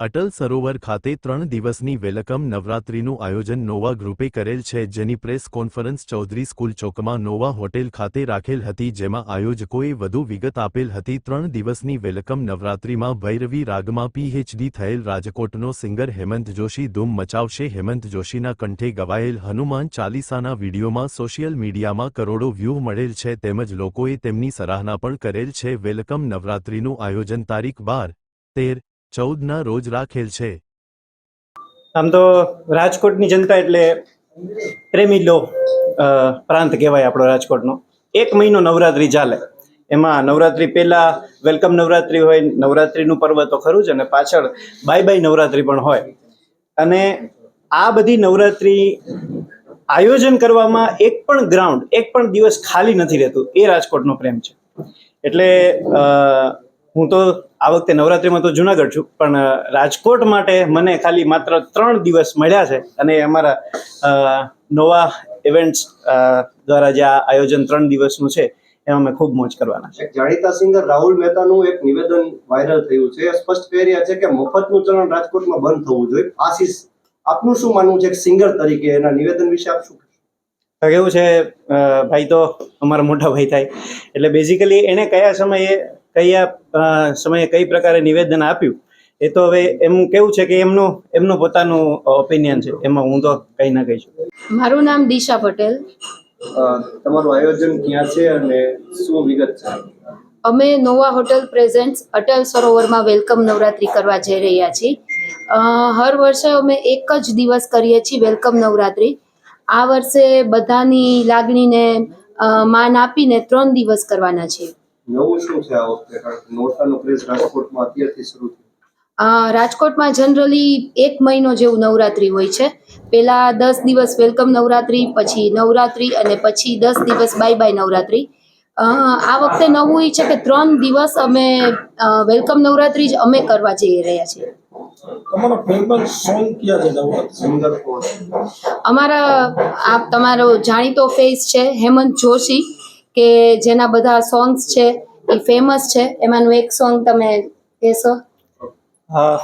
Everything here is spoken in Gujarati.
અટલ સરોવર ખાતે 3 દિવસની વેલકમ નવરાત્રીનું આયોજન નોવા ગ્રુપે કરેલ છે, જેની પ્રેસ કોન્ફરન્સ ચૌધરી સ્કૂલ ચોકમાં નોવા હોટેલ ખાતે રાખેલ હતી, જેમાં આયોજકોએ વધુ વિગત આપેલ હતી। 3 દિવસની વેલકમ નવરાત્રીમાં ભૈરવી રાગમાં પીએચડી થયેલ રાજકોટનો સિંગર હેમંત જોશી ધૂમ મચાવશે। હેમંત જોશીના કંઠે ગવાયેલ હનુમાન ચાલીસાના વિડીયોમાં સોશિયલ મીડિયામાં કરોડો વ્યૂ મળેલ છે, તેમજ લોકોએ તેમની સરાહના પણ કરેલ છે। વેલકમ નવરાત્રીનું આયોજન તારીખ 12, 13, 14 રોજ રાખેલ છે। આમ તો રાજકોટની જનતા એટલે પ્રેમી લો પ્રાંત કહેવાય આપણો રાજકોટનો। 1 મહિનો નવરાત્રી ચાલે, એમાં નવરાત્રી પહેલા વેલકમ નવરાત્રી હોય, નવરાત્રીનું પર્વ તો ખરું જ, અને પાછળ બાય બાય નવરાત્રી પણ હોય। અને આ બધી નવરાત્રી આયોજન કરવામાં એક પણ ગ્રાઉન્ડ, એક પણ દિવસ ખાલી નથી રહેતું, એ રાજકોટનો પ્રેમ છે। એટલે હું તો આ વખતે નવરાત્રીમાં તો જુનાગઢ છું, પણ રાજકોટ માટે મને ખાલી માત્ર 3 દિવસ મળ્યા છે, અને અમારા નોવા ઇવેન્ટ્સ દ્વારા જે આ આયોજન 3 દિવસનું છે એમાં અમે ખૂબ મોજ કરવાના છે। જાણીતા સિંગર રાહુલ મહેતાનું એક નિવેદન વાયરલ થયું છે, સ્પષ્ટ કહી રહ્યા છે કે મફતનું ચલણ રાજકોટમાં બંધ થવું જોઈએ। આશીષ, આપનું શું માનવું છે સિંગર તરીકે એના નિવેદન વિશે? આપ શું કહેશો? કેવું છે, ભાઈ તો અમારા મોટા ભાઈ થાય, એટલે બેઝિકલી એને કયા સમયે કઈ પ્રકારે નિવેદન આપ્યું એ તો હવે એમ કેવું છે કે એમનું પોતાનું ઓપિનિયન છે, એમાં હું તો કંઈ ના કહી શકું। મારું નામ દિશા પટેલ। તમારું આયોજન ક્યાં છે અને શું વિગત છે? અમે નોવા હોટેલ પ્રેઝન્ટ્સ અટલ સરોવરમાં વેલકમ નવરાત્રી કરવા જઈ રહ્યા છીએ। હર વર્ષે અમે એક જ દિવસ કરીએ છીએ વેલકમ નવરાત્રી। આ વર્ષે બધાની લાગણીને માન આપીને 3 દિવસ કરવાના છીએ। નવું શું છે આ વખતે? કારણ કે નોરતાનો ક્રેઝ રાજકોટમાં અત્યારથી શરૂ થયો। રાજકોટમાં જનરલી 1 મહિનો જેવું નવરાત્રી હોય છે। પહેલા 10 દિવસ વેલકમ નવરાત્રી, પછી નવરાત્રી, અને પછી 10 દિવસ બાય બાય નવરાત્રી। આ વખતે નવું એ છે કે 3 દિવસ અમે વેલકમ નવરાત્રી જ અમે કરવા જઈ રહ્યા છીએ। તમારો ફેવરિટ સોંગ કયા છે? સિંગર કોણ? અમારા તમારો જાણીતો ફેસ છે હેમંત જોશી, કે જેના બધા સોંગ્સ છે એ ફેમસ છે। એમાંનું એક સોંગ તમે કહેશો? હા,